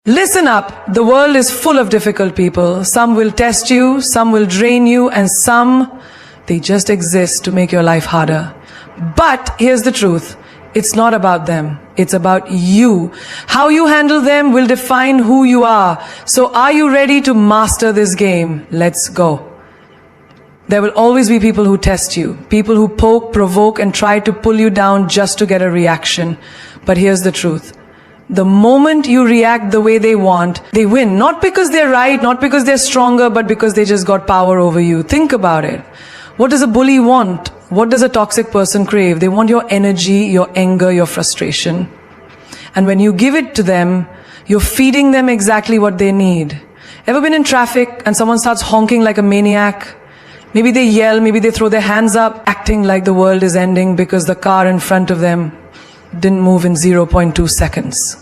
Listen up. The world is full of difficult people. Some will test you, some will drain you, and some, they just exist to make your life harder. But here's the truth. It's not about them. It's about you. How you handle them will define who you are. So are you ready to master this game? Let's go. There will always be people who test you. People who poke, provoke, and try to pull you down just to get a reaction. But here's the truth. The moment you react the way they want, they win. Not because they're right, not because they're stronger, but because they just got power over you. Think about it. What does a bully want? What does a toxic person crave? They want your energy, your anger, your frustration. And when you give it to them, you're feeding them exactly what they need. Ever been in traffic and someone starts honking like a maniac? Maybe they yell, maybe they throw their hands up, acting like the world is ending because the car in front of them didn't move in 0.2 seconds.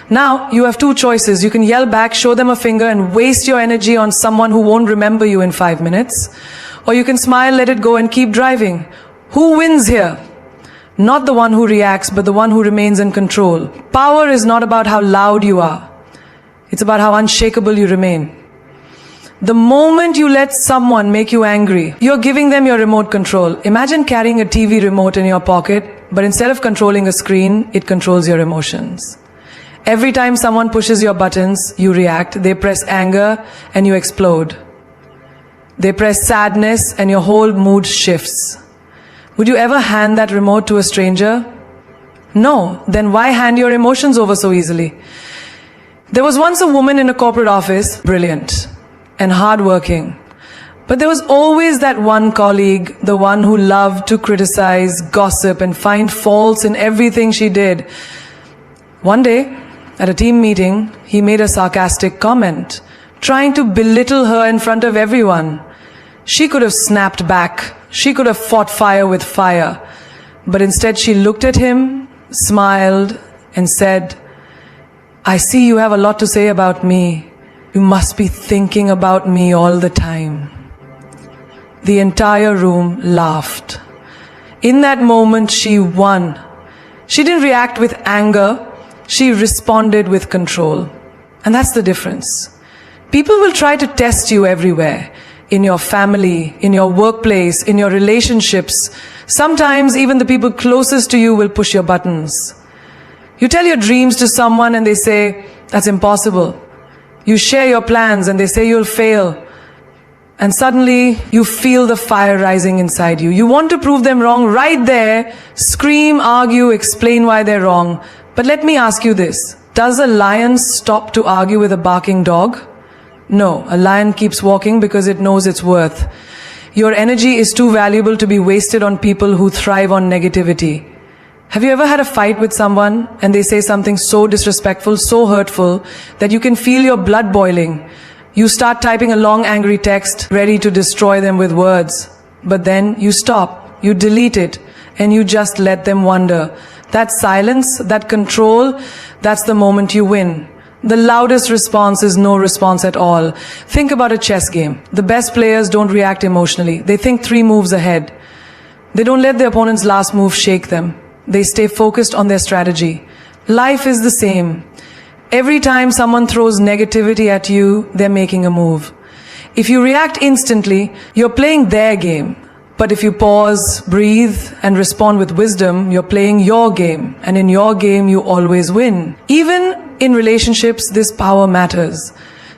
Now, you have two choices. You can yell back, show them a finger, and waste your energy on someone who won't remember you in 5 minutes. Or you can smile, let it go, and keep driving. Who wins here? Not the one who reacts, but the one who remains in control. Power is not about how loud you are. It's about how unshakable you remain. The moment you let someone make you angry, you're giving them your remote control. Imagine carrying a TV remote in your pocket, but instead of controlling a screen, it controls your emotions. Every time someone pushes your buttons, you react. They press anger and you explode. They press sadness and your whole mood shifts. Would you ever hand that remote to a stranger? No. Then why hand your emotions over so easily? There was once a woman in a corporate office, brilliant and hardworking. But there was always that one colleague, the one who loved to criticize, gossip, and find faults in everything she did. One day, at a team meeting, he made a sarcastic comment, trying to belittle her in front of everyone. She could have snapped back. She could have fought fire with fire. But instead she looked at him, smiled, and said, "I see you have a lot to say about me. You must be thinking about me all the time." The entire room laughed. In that moment, she won. She didn't react with anger. She responded with control. And that's the difference. People will try to test you everywhere. In your family, in your workplace, in your relationships. Sometimes even the people closest to you will push your buttons. You tell your dreams to someone and they say, "That's impossible." You share your plans and they say you'll fail. And suddenly you feel the fire rising inside you. You want to prove them wrong right there. Scream, argue, explain why they're wrong. But let me ask you this. Does a lion stop to argue with a barking dog? No, a lion keeps walking because it knows its worth. Your energy is too valuable to be wasted on people who thrive on negativity. Have you ever had a fight with someone and they say something so disrespectful, so hurtful, that you can feel your blood boiling? You start typing a long angry text, ready to destroy them with words. But then you stop, you delete it, and you just let them wonder. That silence, that control, that's the moment you win. The loudest response is no response at all. Think about a chess game. The best players don't react emotionally. They think 3 moves ahead. They don't let their opponent's last move shake them. They stay focused on their strategy. Life is the same. Every time someone throws negativity at you, they're making a move. If you react instantly, you're playing their game. But if you pause, breathe, and respond with wisdom, you're playing your game. And in your game, you always win. Even in relationships, this power matters.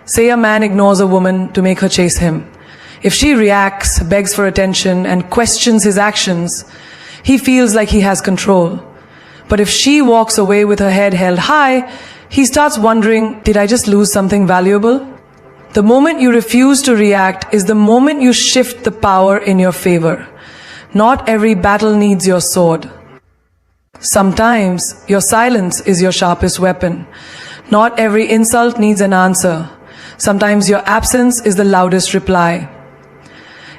Say a man ignores a woman to make her chase him. If she reacts, begs for attention, and questions his actions, he feels like he has control. But if she walks away with her head held high, he starts wondering, did I just lose something valuable? The moment you refuse to react is the moment you shift the power in your favor. Not every battle needs your sword. Sometimes your silence is your sharpest weapon. Not every insult needs an answer. Sometimes your absence is the loudest reply.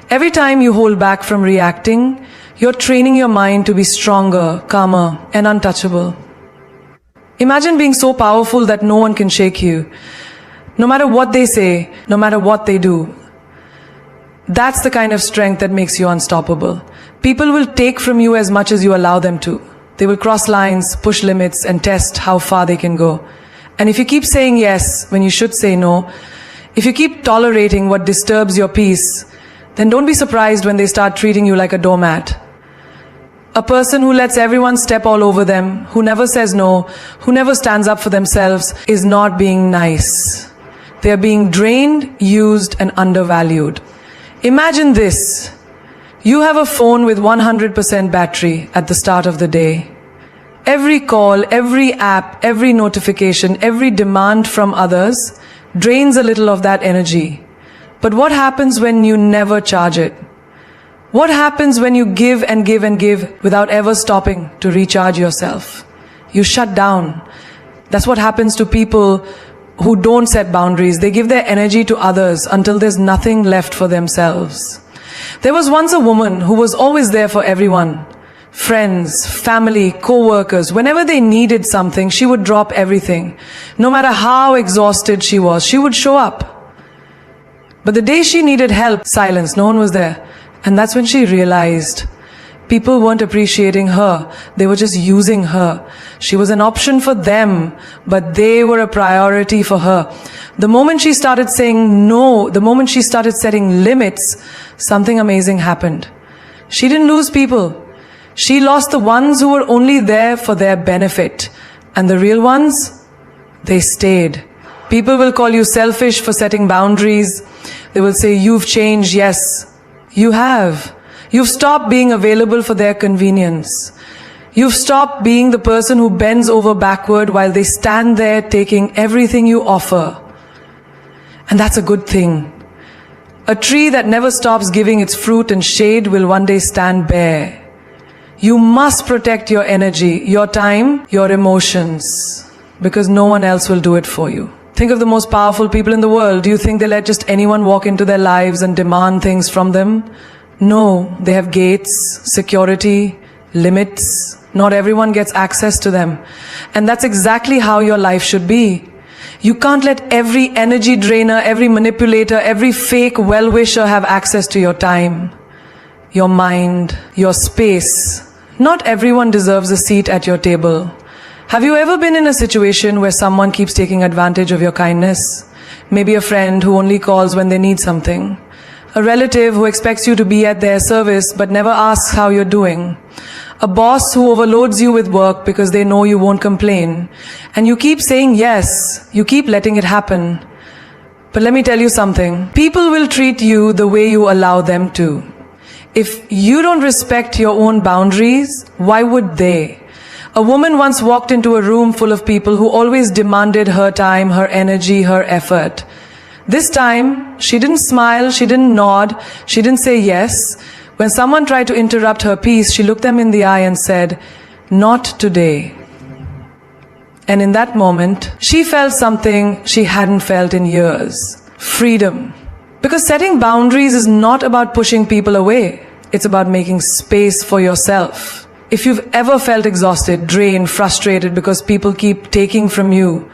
Every time you hold back from reacting, you're training your mind to be stronger, calmer, and untouchable. Imagine being so powerful that no one can shake you. No matter what they say, no matter what they do. That's the kind of strength that makes you unstoppable. People will take from you as much as you allow them to. They will cross lines, push limits, and test how far they can go. And if you keep saying yes when you should say no, if you keep tolerating what disturbs your peace, then don't be surprised when they start treating you like a doormat. A person who lets everyone step all over them, who never says no, who never stands up for themselves, is not being nice. They are being drained, used, and undervalued. Imagine this. You have a phone with 100% battery at the start of the day. Every call, every app, every notification, every demand from others drains a little of that energy. But what happens when you never charge it? What happens when you give and give and give without ever stopping to recharge yourself? You shut down. That's what happens to people who don't set boundaries. They give their energy to others until there's nothing left for themselves. There was once a woman who was always there for everyone. Friends, family, co-workers. Whenever they needed something, she would drop everything. No matter how exhausted she was, she would show up. But the day she needed help, silence, no one was there. And that's when she realized people weren't appreciating her. They were just using her. She was an option for them, but they were a priority for her. The moment she started saying no, the moment she started setting limits, something amazing happened. She didn't lose people. She lost the ones who were only there for their benefit. And the real ones, they stayed. People will call you selfish for setting boundaries. They will say, you've changed. Yes, you have. You've stopped being available for their convenience. You've stopped being the person who bends over backward while they stand there taking everything you offer. And that's a good thing. A tree that never stops giving its fruit and shade will one day stand bare. You must protect your energy, your time, your emotions, because no one else will do it for you. Think of the most powerful people in the world. Do you think they let just anyone walk into their lives and demand things from them? No, they have gates, security, limits. Not everyone gets access to them. And that's exactly how your life should be. You can't let every energy drainer, every manipulator, every fake well-wisher have access to your time, your mind, your space. Not everyone deserves a seat at your table. Have you ever been in a situation where someone keeps taking advantage of your kindness? Maybe a friend who only calls when they need something. A relative who expects you to be at their service but never asks how you're doing. A boss who overloads you with work because they know you won't complain. And you keep saying yes, you keep letting it happen. But let me tell you something. People will treat you the way you allow them to. If you don't respect your own boundaries, why would they? A woman once walked into a room full of people who always demanded her time, her energy, her effort. This time, she didn't smile, she didn't nod, she didn't say yes. When someone tried to interrupt her peace, she looked them in the eye and said, "Not today." And in that moment, she felt something she hadn't felt in years. Freedom. Because setting boundaries is not about pushing people away. It's about making space for yourself. If you've ever felt exhausted, drained, frustrated because people keep taking from you,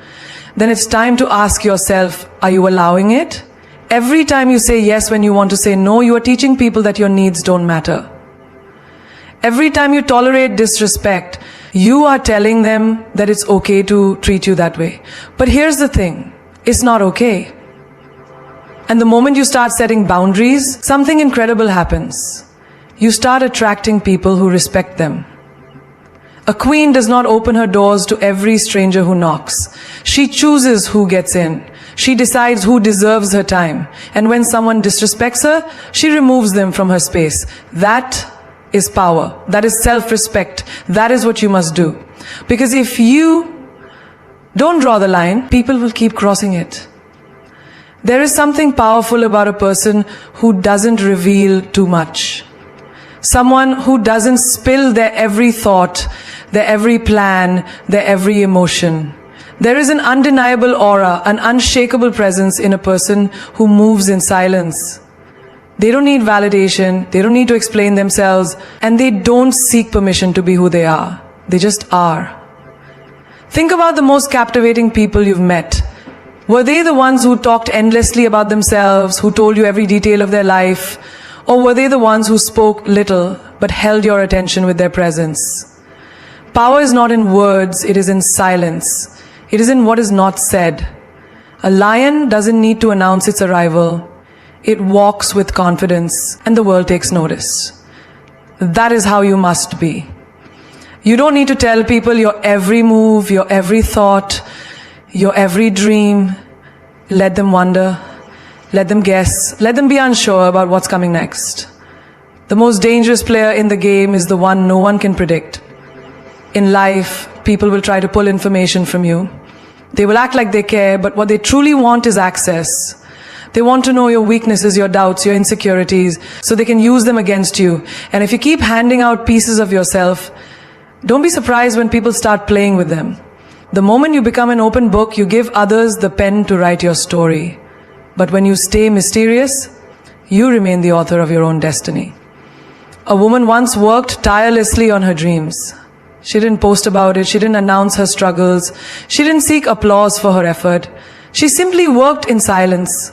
then it's time to ask yourself, are you allowing it? Every time you say yes when you want to say no, you are teaching people that your needs don't matter. Every time you tolerate disrespect, you are telling them that it's okay to treat you that way. But here's the thing, it's not okay. And the moment you start setting boundaries, something incredible happens. You start attracting people who respect them. A queen does not open her doors to every stranger who knocks. She chooses who gets in. She decides who deserves her time. And when someone disrespects her, she removes them from her space. That is power. That is self-respect. That is what you must do. Because if you don't draw the line, people will keep crossing it. There is something powerful about a person who doesn't reveal too much. Someone who doesn't spill their every thought, their every plan, their every emotion. There is an undeniable aura, an unshakable presence in a person who moves in silence. They don't need validation, they don't need to explain themselves, and they don't seek permission to be who they are. They just are. Think about the most captivating people you've met. Were they the ones who talked endlessly about themselves, who told you every detail of their life? Or were they the ones who spoke little but held your attention with their presence? Power is not in words, it is in silence. It is in what is not said. A lion doesn't need to announce its arrival. It walks with confidence, and the world takes notice. That is how you must be. You don't need to tell people your every move, your every thought, your every dream. Let them wonder, let them guess, let them be unsure about what's coming next. The most dangerous player in the game is the one no one can predict. In life, people will try to pull information from you. They will act like they care, but what they truly want is access. They want to know your weaknesses, your doubts, your insecurities, so they can use them against you. And if you keep handing out pieces of yourself, don't be surprised when people start playing with them. The moment you become an open book, you give others the pen to write your story. But when you stay mysterious, you remain the author of your own destiny. A woman once worked tirelessly on her dreams. She didn't post about it. She didn't announce her struggles. She didn't seek applause for her effort. She simply worked in silence.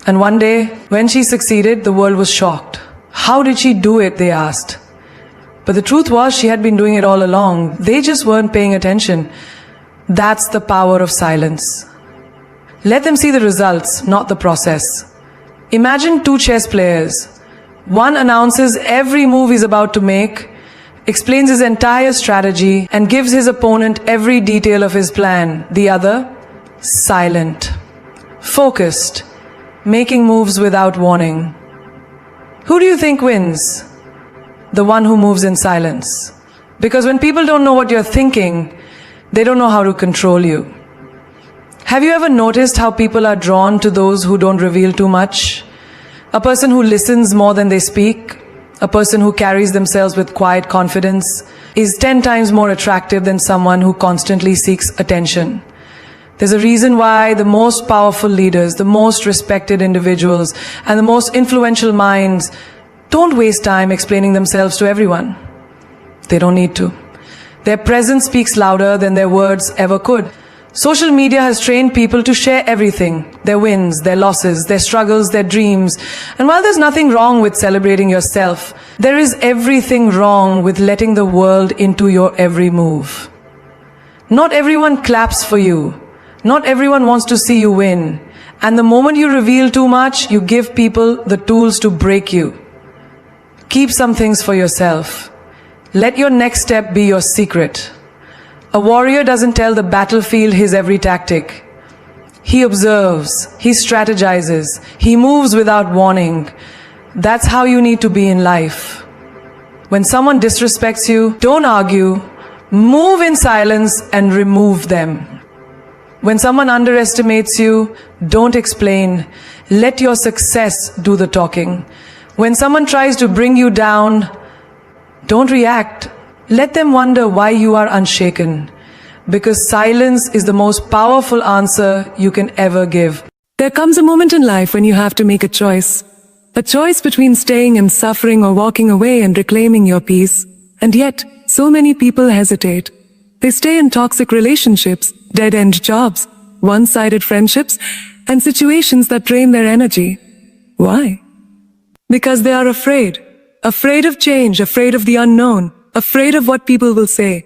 And one day, when she succeeded, the world was shocked. How did she do it, they asked. But the truth was, she had been doing it all along. They just weren't paying attention. That's the power of silence. Let them see the results, not the process. Imagine two chess players. One announces every move he's about to make, explains his entire strategy, and gives his opponent every detail of his plan. The other, silent, focused, making moves without warning. Who do you think wins? The one who moves in silence. Because when people don't know what you're thinking, they don't know how to control you. Have you ever noticed how people are drawn to those who don't reveal too much? A person who listens more than they speak, a person who carries themselves with quiet confidence, is 10 times more attractive than someone who constantly seeks attention. There's a reason why the most powerful leaders, the most respected individuals, and the most influential minds don't waste time explaining themselves to everyone. They don't need to. Their presence speaks louder than their words ever could. Social media has trained people to share everything, their wins, their losses, their struggles, their dreams. And while there's nothing wrong with celebrating yourself, there is everything wrong with letting the world into your every move. Not everyone claps for you. Not everyone wants to see you win. And the moment you reveal too much, you give people the tools to break you. Keep some things for yourself. Let your next step be your secret. A warrior doesn't tell the battlefield his every tactic. He observes, he strategizes, he moves without warning. That's how you need to be in life. When someone disrespects you, don't argue, move in silence and remove them. When someone underestimates you, don't explain. Let your success do the talking. When someone tries to bring you down, don't react. Let them wonder why you are unshaken. Because silence is the most powerful answer you can ever give. There comes a moment in life when you have to make a choice. A choice between staying and suffering or walking away and reclaiming your peace. And yet, so many people hesitate. They stay in toxic relationships, dead-end jobs, one-sided friendships, and situations that drain their energy. Why? Because they are afraid. Afraid of change, afraid of the unknown, afraid of what people will say.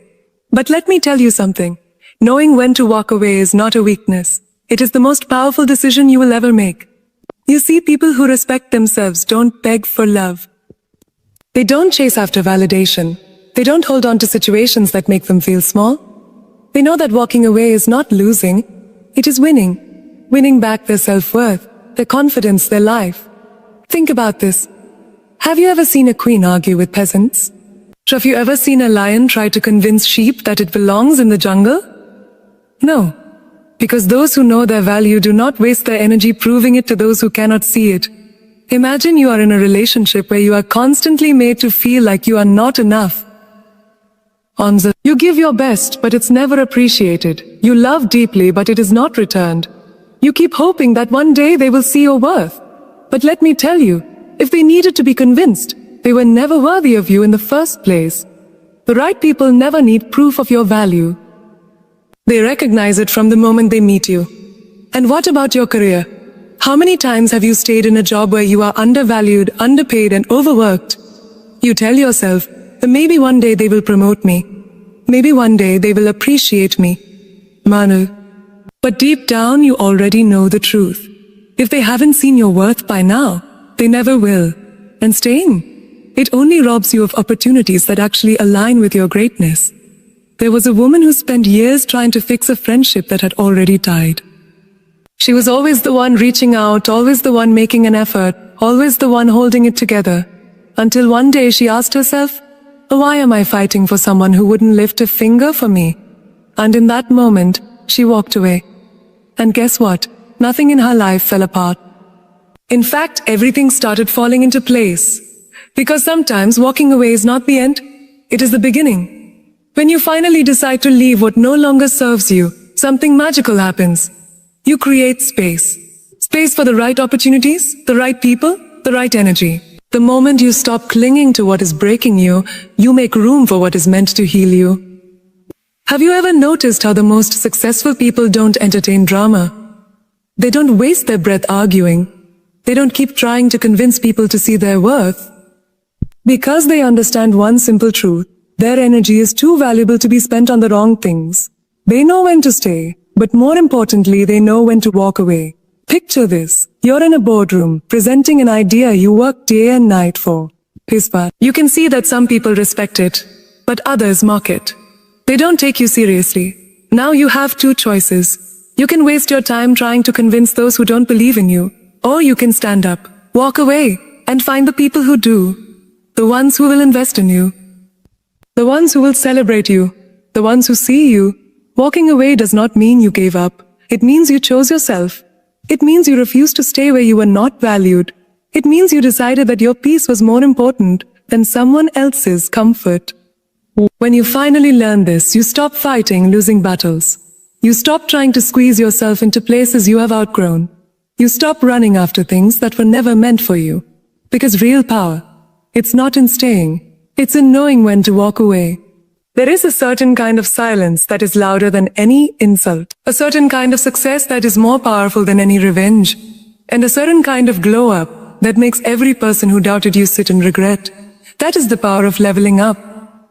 But let me tell you something. Knowing when to walk away is not a weakness. It is the most powerful decision you will ever make. You see, people who respect themselves don't beg for love. They don't chase after validation. They don't hold on to situations that make them feel small. They know that walking away is not losing. It is winning. Winning back their self-worth, their confidence, their life. Think about this. Have you ever seen a queen argue with peasants? Have you ever seen a lion try to convince sheep that it belongs in the jungle? No. Because those who know their value do not waste their energy proving it to those who cannot see it. Imagine you are in a relationship where you are constantly made to feel like you are not enough. You give your best, but it's never appreciated. You love deeply, but it is not returned. You keep hoping that one day they will see your worth. But let me tell you, if they needed to be convinced, they were never worthy of you in the first place. The right people never need proof of your value. They recognize it from the moment they meet you. And what about your career? How many times have you stayed in a job where you are undervalued, underpaid, and overworked? You tell yourself, maybe one day they will promote me. Maybe one day they will appreciate me. Manu, But deep down, you already know the truth. If they haven't seen your worth by now, they never will. And staying, it only robs you of opportunities that actually align with your greatness. There was a woman who spent years trying to fix a friendship that had already died. She was always the one reaching out, always the one making an effort, always the one holding it together. Until one day she asked herself, why am I fighting for someone who wouldn't lift a finger for me? And in that moment, she walked away. And guess what? Nothing in her life fell apart. In fact, everything started falling into place. Because sometimes walking away is not the end, it is the beginning. When you finally decide to leave what no longer serves you, something magical happens. You create space. Space for the right opportunities, the right people, the right energy. The moment you stop clinging to what is breaking you, you make room for what is meant to heal you. Have you ever noticed how the most successful people don't entertain drama? They don't waste their breath arguing. They don't keep trying to convince people to see their worth. Because they understand one simple truth, their energy is too valuable to be spent on the wrong things. They know when to stay, but more importantly, they know when to walk away. Picture this. You're in a boardroom, presenting an idea you worked day and night for. You can see that some people respect it, but others mock it. They don't take you seriously. Now you have two choices. You can waste your time trying to convince those who don't believe in you, or you can stand up, walk away, and find the people who do. The ones who will invest in you. The ones who will celebrate you. The ones who see you. Walking away does not mean you gave up. It means you chose yourself. It means you refused to stay where you were not valued. It means you decided that your peace was more important than someone else's comfort. When you finally learn this, you stop fighting losing battles. You stop trying to squeeze yourself into places you have outgrown. You stop running after things that were never meant for you. Because real power, it's not in staying. It's in knowing when to walk away. There is a certain kind of silence that is louder than any insult. A certain kind of success that is more powerful than any revenge. And a certain kind of glow up that makes every person who doubted you sit in regret. That is the power of leveling up.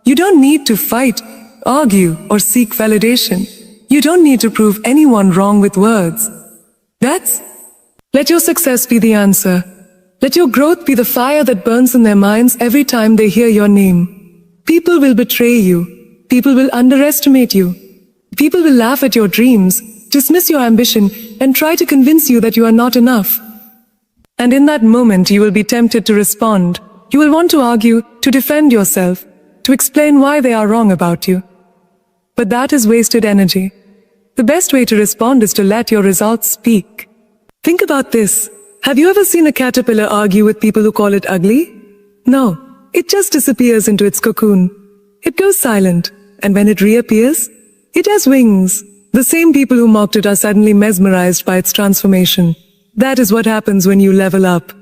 You don't need to fight, argue, or seek validation. You don't need to prove anyone wrong with words. Let your success be the answer. Let your growth be the fire that burns in their minds every time they hear your name. People will betray you. People will underestimate you. People will laugh at your dreams, dismiss your ambition, and try to convince you that you are not enough. And in that moment, you will be tempted to respond. You will want to argue, to defend yourself, to explain why they are wrong about you. But that is wasted energy. The best way to respond is to let your results speak. Think about this. Have you ever seen a caterpillar argue with people who call it ugly? No. It just disappears into its cocoon. It goes silent, and when it reappears, it has wings. The same people who mocked it are suddenly mesmerized by its transformation. That is what happens when you level up.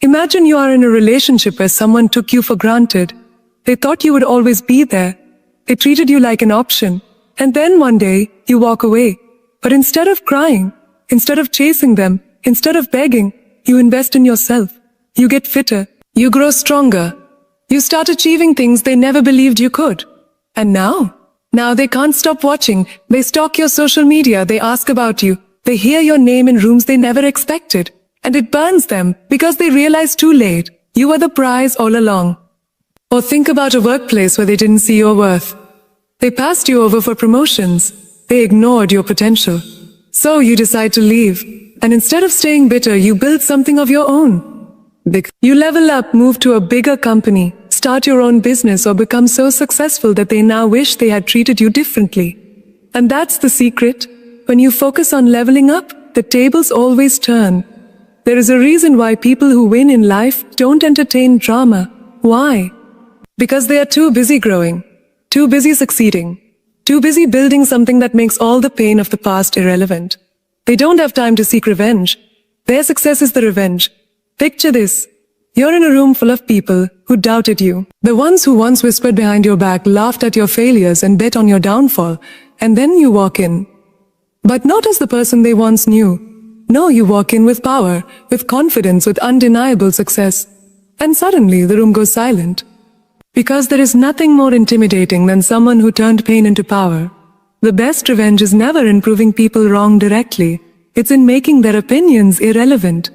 Imagine you are in a relationship where someone took you for granted. They thought you would always be there. They treated you like an option. And then one day, you walk away. But instead of crying, instead of chasing them, instead of begging, you invest in yourself. You get fitter. You grow stronger. You start achieving things they never believed you could. And now they can't stop watching. They stalk your social media. They ask about you. They hear your name in rooms they never expected. And it burns them because they realize too late you were the prize all along. Or think about a workplace where they didn't see your worth. They passed you over for promotions. They ignored your potential. So you decide to leave. And instead of staying bitter, you build something of your own. You level up, move to a bigger company, start your own business, or become so successful that they now wish they had treated you differently. And that's the secret. When you focus on leveling up, the tables always turn. There is a reason why people who win in life don't entertain drama. Why? Because they are too busy growing, too busy succeeding, too busy building something that makes all the pain of the past irrelevant. They don't have time to seek revenge. Their success is the revenge. Picture this. You're in a room full of people who doubted you. The ones who once whispered behind your back, laughed at your failures, and bet on your downfall. And then you walk in. But not as the person they once knew. No, you walk in with power, with confidence, with undeniable success. And suddenly the room goes silent. Because there is nothing more intimidating than someone who turned pain into power. The best revenge is never in proving people wrong directly. It's in making their opinions irrelevant.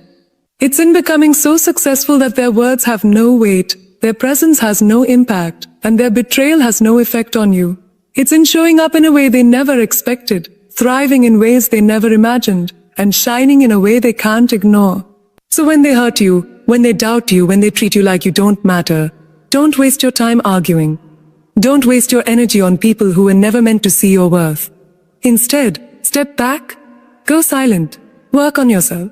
It's in becoming so successful that their words have no weight, their presence has no impact, and their betrayal has no effect on you. It's in showing up in a way they never expected, thriving in ways they never imagined, and shining in a way they can't ignore. So when they hurt you, when they doubt you, when they treat you like you don't matter, don't waste your time arguing. Don't waste your energy on people who were never meant to see your worth. Instead, step back, go silent, work on yourself,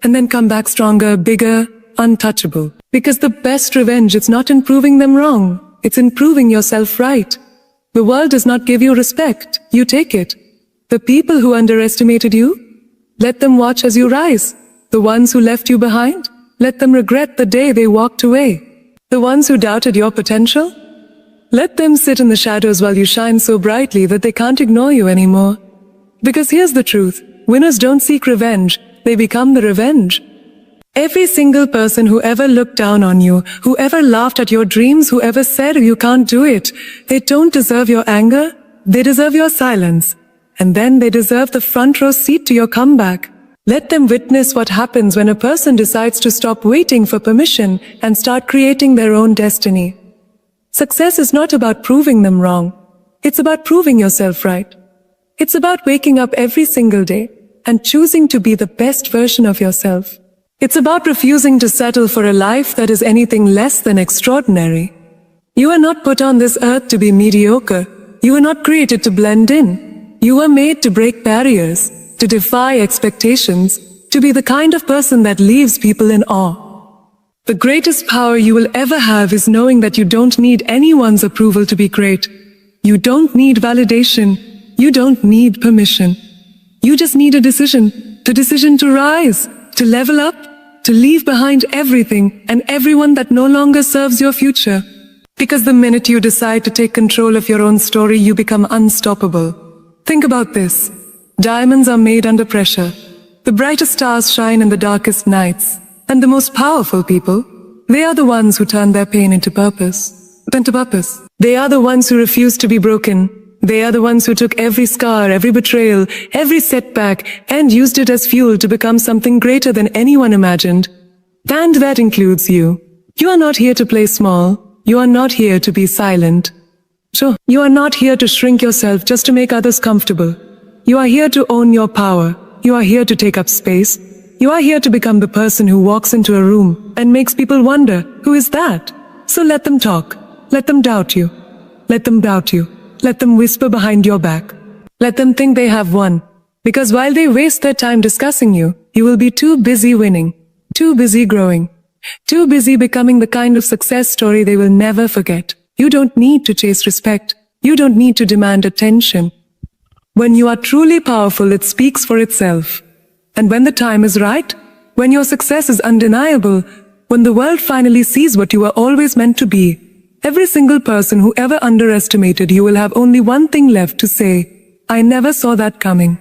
and then come back stronger, bigger, untouchable. Because the best revenge is not in proving them wrong, it's in proving yourself right. The world does not give you respect, you take it. The people who underestimated you, let them watch as you rise. The ones who left you behind, let them regret the day they walked away. The ones who doubted your potential, let them sit in the shadows while you shine so brightly that they can't ignore you anymore. Because here's the truth, winners don't seek revenge, they become the revenge. Every single person who ever looked down on you, who ever laughed at your dreams, who ever said you can't do it, they don't deserve your anger, they deserve your silence. And then they deserve the front row seat to your comeback. Let them witness what happens when a person decides to stop waiting for permission and start creating their own destiny. Success is not about proving them wrong. It's about proving yourself right. It's about waking up every single day and choosing to be the best version of yourself. It's about refusing to settle for a life that is anything less than extraordinary. You are not put on this earth to be mediocre. You are not created to blend in. You were made to break barriers, to defy expectations, to be the kind of person that leaves people in awe. The greatest power you will ever have is knowing that you don't need anyone's approval to be great. You don't need validation. You don't need permission. You just need a decision. The decision to rise, to level up, to leave behind everything and everyone that no longer serves your future. Because the minute you decide to take control of your own story, you become unstoppable. Think about this. Diamonds are made under pressure. The brightest stars shine in the darkest nights. And the most powerful people, they are the ones who turn their pain into purpose. They are the ones who refuse to be broken. They are the ones who took every scar, every betrayal, every setback, and used it as fuel to become something greater than anyone imagined. And that includes you. You are not here to play small. You are not here to be silent. Sure, you are not here to shrink yourself just to make others comfortable. You are here to own your power. You are here to take up space. You are here to become the person who walks into a room and makes people wonder, who is that? So let them talk. Let them doubt you. Let them doubt you. Let them whisper behind your back. Let them think they have won. Because while they waste their time discussing you, you will be too busy winning, too busy growing, too busy becoming the kind of success story they will never forget. You don't need to chase respect. You don't need to demand attention. When you are truly powerful, it speaks for itself. And when the time is right, when your success is undeniable, when the world finally sees what you were always meant to be, every single person who ever underestimated you will have only one thing left to say: I never saw that coming.